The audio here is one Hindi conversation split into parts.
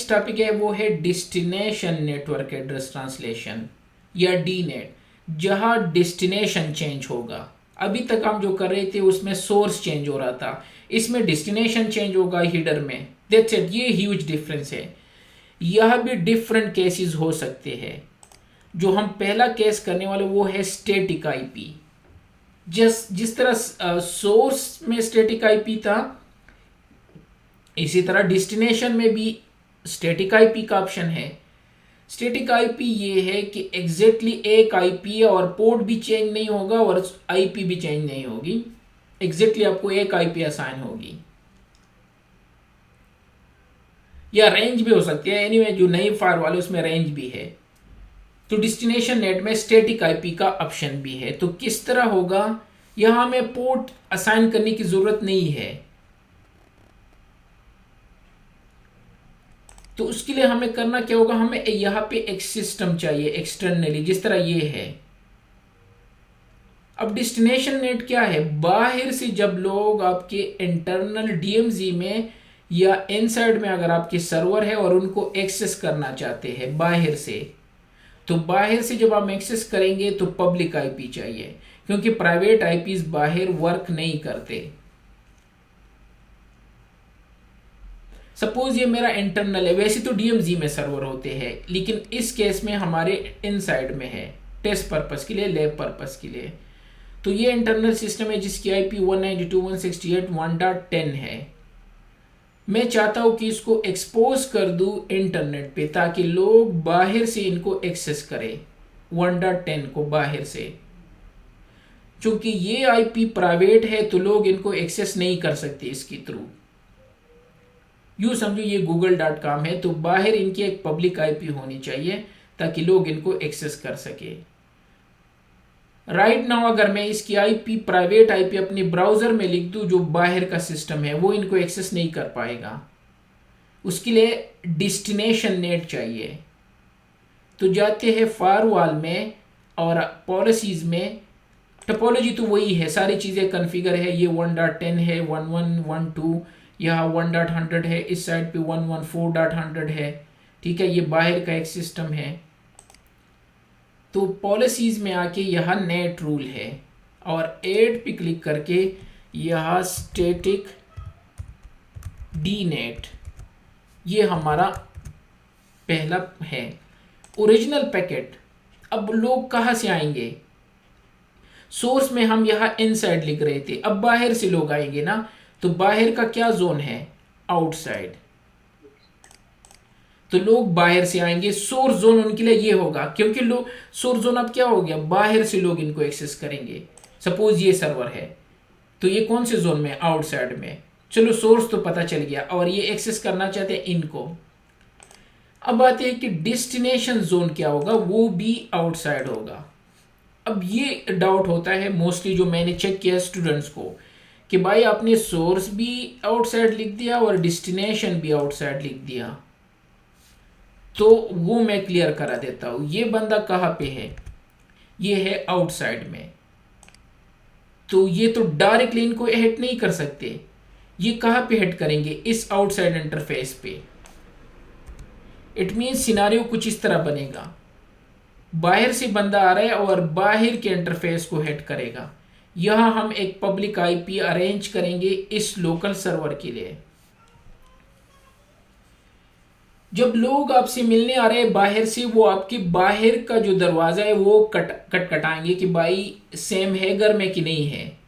नेक्स्ट टॉपिक है वो है डेस्टिनेशन नेटवर्क एड्रेस ट्रांसलेशन या डी नेट, जहां डेस्टिनेशन चेंज होगा। अभी तक हम जो कर रहे थे उसमें सोर्स चेंज हो रहा था, इसमें डेस्टिनेशन चेंज होगा हीडर में। दैट्स इट, ये ह्यूज डिफरेंस है। यह भी डिफरेंट केसेस हो सकते हैं। जो हम पहला केस करने वाले वो है स्टैटिक आईपी। जिस तरह सोर्स में स्टैटिक आईपी था, इसी तरह डेस्टिनेशन में भी स्टैटिक आईपी का ऑप्शन है। स्टैटिक आईपी ये है कि एग्जैक्टली एक आईपी है और पोर्ट भी चेंज नहीं होगा और आईपी भी चेंज नहीं होगी, एग्जैक्टली आपको एक आईपी असाइन होगी, या रेंज भी हो सकती है। एनीवे जो नई फायरवॉल है उसमें रेंज भी है। तो डेस्टिनेशन नेट में स्टैटिक आईपी का ऑप्शन भी है। तो किस तरह होगा, यहां हमें पोर्ट असाइन करने की जरूरत नहीं है। तो उसके लिए हमें करना क्या होगा, हमें यहां पे एक सिस्टम चाहिए एक्सटर्नली, जिस तरह ये है। अब डेस्टिनेशन नेट क्या है, बाहर से जब लोग आपके इंटरनल डीएमजी में या इनसाइड में अगर आपके सर्वर है और उनको एक्सेस करना चाहते हैं बाहर से, तो बाहर से जब हम एक्सेस करेंगे तो पब्लिक आईपी चाहिए, क्योंकि प्राइवेट आईपीज बाहर वर्क नहीं करते। सपोज ये मेरा इंटरनल है, वैसे तो डीएमजी में सर्वर होते हैं, लेकिन इस केस में हमारे इनसाइड में है, टेस्ट पर्पस के लिए, लैब पर्पस के लिए। तो ये इंटरनल सिस्टम है जिसकी आईपी 192.168.1.10 है। मैं चाहता हूं कि इसको एक्सपोज कर दूं इंटरनेट पे, ताकि लोग बाहर से इनको एक्सेस करें 1.10 को बाहर से। चूंकि ये आईपी प्राइवेट है तो लोग इनको एक्सेस नहीं कर सकते इसके थ्रू। यूं समझो ये google.com है, तो बाहर इनकी एक पब्लिक आईपी होनी चाहिए ताकि लोग इनको एक्सेस कर सके। राइट नाउ अगर मैं इसकी आईपी प्राइवेट आईपी अपने ब्राउजर में लिख दूं, जो बाहर का सिस्टम है वो इनको एक्सेस नहीं कर पाएगा। उसके लिए डेस्टिनेशन नेट चाहिए। तो जाते हैं फायरवॉल में और पॉलिसीज में, टोपोलॉजी तो वही है, सारी चीजें कॉन्फ़िगर है। ये 1.10 है, 1112, यहाँ 1.100 है, इस साइड पे 114.100 है। ठीक है, ये बाहर का एक सिस्टम है। तो पॉलिसीज में आके यहाँ नेट रूल है और ऐड पे क्लिक करके यहाँ स्टैटिक डी नेट, ये हमारा पहला है। ओरिजिनल पैकेट, अब लोग कहाँ से आएंगे, सोर्स में हम यहाँ इनसाइड लिख रहे थे, अब बाहर से लोग आएंगे ना, तो बाहर का क्या जोन है, आउटसाइड। तो लोग बाहर से आएंगे, सोर्स जोन उनके लिए ये होगा, क्योंकि लोग सोर्स जोन अब क्या हो गया, बाहर से लोग इनको एक्सेस करेंगे। सपोज ये सर्वर है तो ये कौन से जोन में, आउटसाइड में। चलो सोर्स तो पता चल गया, और ये एक्सेस करना चाहते हैं इनको। अब बात है कि डेस्टिनेशन जोन क्या होगा, वो भी आउटसाइड होगा। अब ये डाउट होता है मोस्टली, जो मैंने चेक किया स्टूडेंट्स को, कि भाई आपने सोर्स भी आउटसाइड लिख दिया और डेस्टिनेशन भी आउटसाइड लिख दिया। तो वो मैं क्लियर करा देता हूं। ये बंदा कहां पे है, ये है आउटसाइड में। तो ये तो डायरेक्टली इनको हिट नहीं कर सकते, ये कहां पे हिट करेंगे, इस आउटसाइड इंटरफेस पे। इट मीन्स सिनारियो कुछ इस तरह बनेगा, बाहर से बंदा आ रहा है और बाहर के इंटरफेस को हिट करेगा। यहां हम एक पब्लिक आईपी अरेंज करेंगे इस लोकल सर्वर के लिए। जब लोग आपसे मिलने आ रहे हैं बाहर से, वो आपके बाहर का जो दरवाजा है वो कटाएंगे कि भाई सेम है घर में कि नहीं है,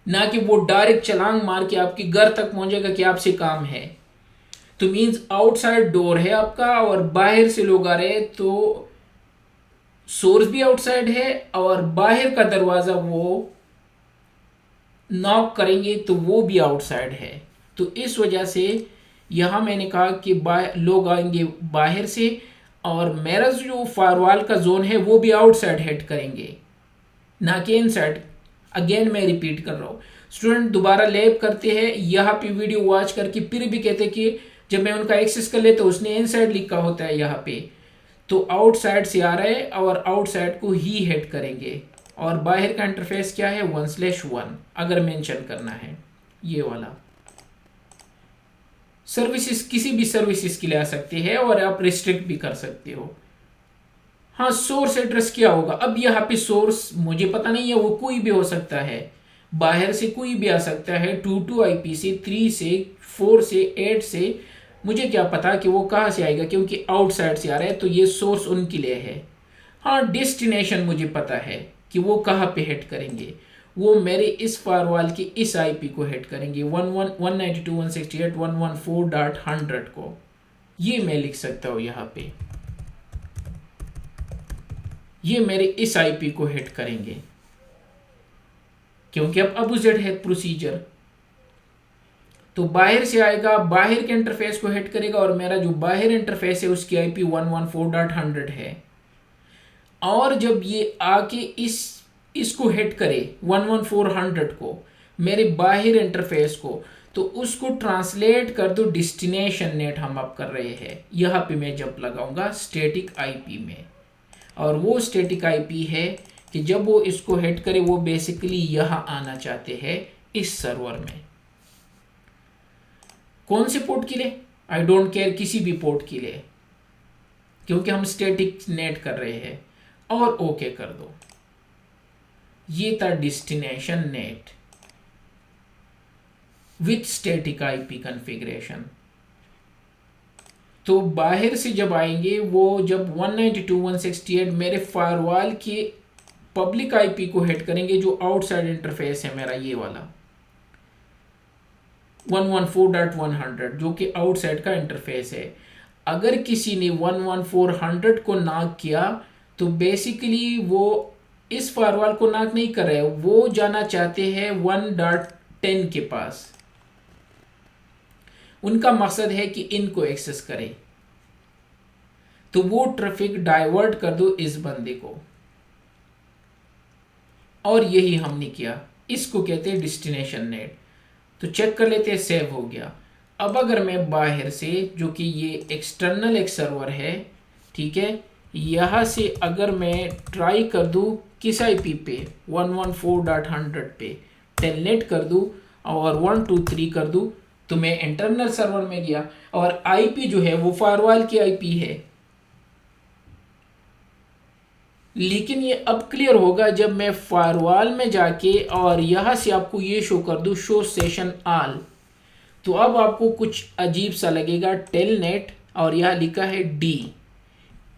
ना कि वो डायरेक्ट छलांग मार के आपके घर तक पहुंचेगा कि आपसे काम है। तो मींस आउटसाइड डोर है आपका और बाहर से लोग आ रहे हैं, तो सोर्स भी आउटसाइड है और बाहर का दरवाजा वो नॉक करेंगे तो वो भी आउटसाइड है। तो इस वजह से यहां मैंने कहा कि लोग आएंगे बाहर से, और मेरा जो फायरवॉल का जोन है वो भी आउटसाइड हिट करेंगे, ना कि इनसाइड। अगेन मैं रिपीट कर रहा हूं, स्टूडेंट दोबारा लैब करते हैं, यहाँ पे वीडियो वॉच करके फिर भी कहते कि जब मैं उनका एक्सेस कर लेता हूं उसने इनसाइड लिखा होता है यहाँ पे, तो आउटसाइड से आ रहे हैं और आउटसाइड को ही हिट करेंगे। और बाहर का इंटरफेस क्या है, 1/1 अगर मेंशन करना है, ये वाला। सर्विसेज किसी भी सर्विसेज के लिए आ सकती है और आप रिस्ट्रिक्ट भी कर सकते हो। हाँ, सोर्स एड्रेस क्या होगा? अब यहाँ पे सोर्स मुझे पता नहीं है, वो कोई भी हो सकता है, बाहर से कोई भी आ सकता है, 22 IP से, 3 से, 4 से, 8 से, मुझे क्या पता कि वो कहाँ से आएगा, क्योंकि आउटसाइड से आ रहा है, तो ये सोर्स उनके लिए है। हाँ, डेस्टिनेशन मुझे पता है कि वो कहाँ पे हिट करेंगे, वो मेरे इस फायरवॉल की इस IP को हिट करेंगे, 192.168.114.100 को। ये मैं लिख सकता हूँ यहाँ पे, ये मेरे इस IP को हिट करेंगे, क्योंकि अब अपोजिट है प्रोसीजर। तो बाहर से आएगा, बाहर के इंटरफेस को हिट करेगा, और मेरा जो बाहर इंटरफेस है उसकी IP 114.100 है। और जब ये आके इसको हिट करे 11400 को, मेरे बाहर इंटरफेस को, तो उसको ट्रांसलेट कर दो डेस्टिनेशन नेट हम अब कर रहे हैं। यहाँ पे मैं जंप लगाऊंगा स्टैटिक IP में, और वो स्टैटिक IP है कि जब वो इसको हिट करे वो बेसिकली यहाँ आना चाहते हैं इस सर्वर में। कौन से पोर्ट के लिए? आई डोंट केयर, किसी भी पोर्ट के लिए, क्योंकि हम स्टैटिक नेट कर रहे हैं। और ओके कर दो। ये था destination net with static IP configuration. तो बाहर से जब आएंगे वो, जब 192.168 मेरे फायरवॉल के पब्लिक IP को हिट करेंगे, जो आउटसाइड इंटरफेस है मेरा ये वाला 114.100, जो कि आउटसाइड का इंटरफेस है। अगर किसी ने 11400 को नॉक किया तो बेसिकली वो इस फायरवॉल को नॉक नहीं कर रहे, वो जाना चाहते हैं 1.10 के पास। उनका मकसद है कि इनको एक्सेस करें, तो वो ट्रैफिक डाइवर्ट कर दो इस बंदे को, और यही हमने किया। इसको कहते हैं डेस्टिनेशन नेट। तो चेक कर लेते हैं, सेव हो गया। अब अगर मैं बाहर से, जो कि ये एक्सटर्नल एक सर्वर है, ठीक है, यहां से अगर मैं ट्राई कर दूं किस IP पे 114.100 पे टेलनेट कर दूं और 123 कर दूं, तो मैं इंटरनल सर्वर में गया और IP जो है वो फायरवॉल की IP है। लेकिन ये अब क्लियर होगा जब मैं फायरवॉल में जाके और यहां से आपको ये शो कर दूं शो सेशन ऑल, तो अब आपको कुछ अजीब सा लगेगा टेलनेट, और यहां लिखा है D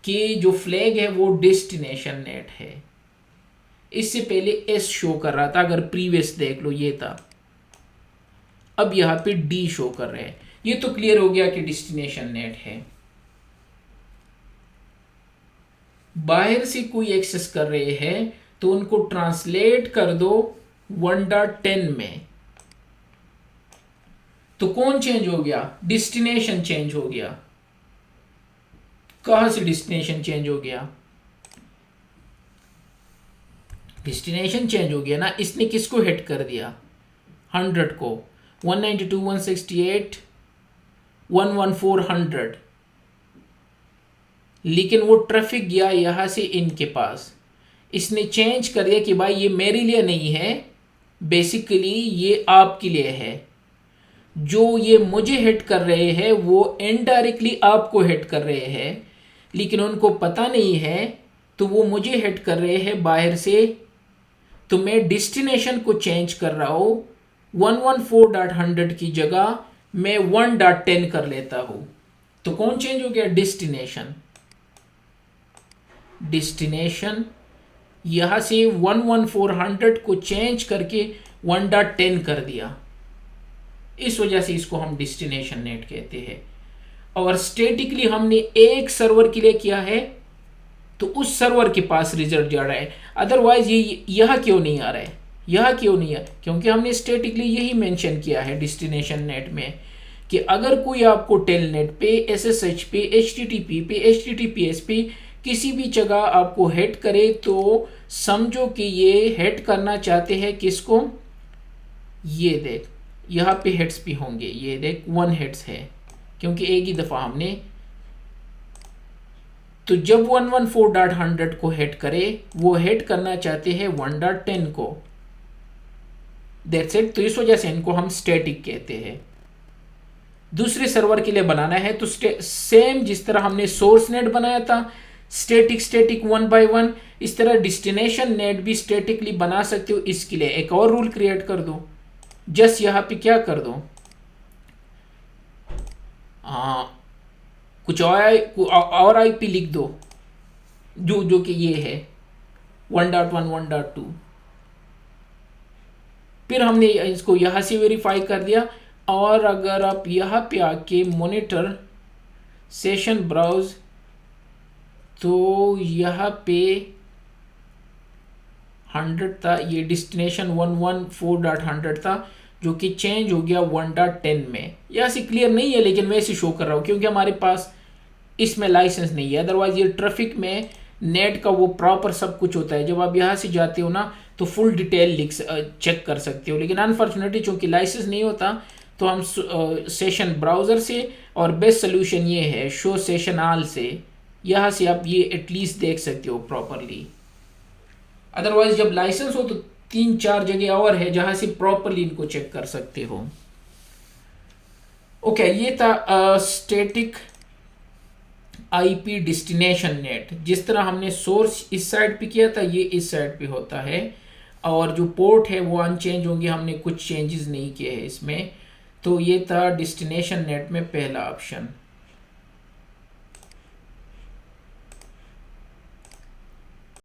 कि जो फ्लैग है वो डेस्टिनेशन नेट है। इससे पहले S शो कर रहा था, अगर प्रीवियस देख लो ये था, अब यहां पे D शो कर रहे हैं। ये तो क्लियर हो गया कि डेस्टिनेशन नेट है। बाहर से कोई एक्सेस कर रहे हैं तो उनको ट्रांसलेट कर दो 1.10 में। तो कौन चेंज हो गया? डेस्टिनेशन चेंज हो गया। कहां से डेस्टिनेशन चेंज हो गया? डेस्टिनेशन चेंज हो गया ना, इसने किसको हिट कर दिया? 100 को, 192.168 11400, लेकिन वो ट्रैफिक गया यहां से इनके पास। इसने चेंज कर दिया कि भाई ये मेरे लिए नहीं है, बेसिकली ये आपके लिए है। जो ये मुझे हिट कर रहे हैं वो इनडायरेक्टली आपको हिट कर रहे हैं, लेकिन उनको पता नहीं है, तो वो मुझे हिट कर रहे हैं बाहर से। तो मैं डेस्टिनेशन को चेंज कर रहा हूं, 114.100 की जगह मैं 1.10 कर लेता हूं। तो कौन चेंज हो गया? डेस्टिनेशन। डेस्टिनेशन यहां से 11400 को चेंज करके 1.10 कर दिया। इस वजह से इसको हम डेस्टिनेशन नेट कहते हैं। और स्टैटिकली हमने एक सर्वर के लिए किया है, तो उस सर्वर के पास रिजल्ट जा रहा है। अदरवाइज ये यह क्यों नहीं आ रहा है? यह क्यों नहीं है? क्योंकि हमने स्टैटिकली यही मेंशन किया है डेस्टिनेशन नेट में कि अगर कोई आपको टेलनेट पे, SSH पे, HTTP पे, HTTPS पे किसी भी जगह आपको हिट करे, तो समझो कि ये हिट करना चाहते हैं किसको? ये देख, यहाँ पे हिट्स भी होंगे, ये देख 1 हिट्स है, क्योंकि एक ही दफा हमने। तो जब 114.100 को हिट करे, वो हिट करना चाहते हैं 1.10 को। That's it. तो इस वजह से इनको हम स्टैटिक कहते हैं। दूसरे सर्वर के लिए बनाना है तो सेम जिस तरह हमने सोर्स नेट बनाया था स्टैटिक स्टैटिक 1 बाय 1, इस तरह डेस्टिनेशन नेट भी स्टैटिकली बना सकते हो। इसके लिए एक और रूल क्रिएट कर दो, जस्ट यहां पे क्या कर दो, कुछ और आईपी लिख दो जो कि ये है 1.1 1.2। फिर हमने इसको यहां से वेरीफाई कर दिया। और अगर आप यहां पे आके मॉनिटर सेशन ब्राउज, तो यहाँ पे 100 था, ये डेस्टिनेशन 114.100 था जो कि चेंज हो गया 1.10 में। यहाँ से क्लियर नहीं है लेकिन वैसे शो कर रहा हूँ क्योंकि हमारे पास इसमें लाइसेंस नहीं है। अदरवाइज ये ट्रैफिक में नेट का वो प्रॉपर सब कुछ होता है, जब आप यहाँ से जाते हो ना तो फुल डिटेल चेक कर सकते हो। लेकिन अनफॉर्चुनेटली चूंकि लाइसेंस नहीं होता तो हम सेशन ब्राउजर से, और बेस्ट सोल्यूशन ये है शो सेशन ऑल से, यहाँ से आप ये एटलीस्ट देख सकते हो प्रॉपरली। अदरवाइज जब लाइसेंस हो तो 3-4 जगह और है जहां से प्रॉपरली इनको चेक कर सकते हो। ओके, ये था स्टैटिक आईपी डेस्टिनेशन नेट। जिस तरह हमने सोर्स इस साइड पे किया था, ये इस साइड पे होता है, और जो पोर्ट है वो अनचेंज होंगे, हमने कुछ चेंजेस नहीं किए हैं इसमें। तो ये था डेस्टिनेशन नेट में पहला ऑप्शन।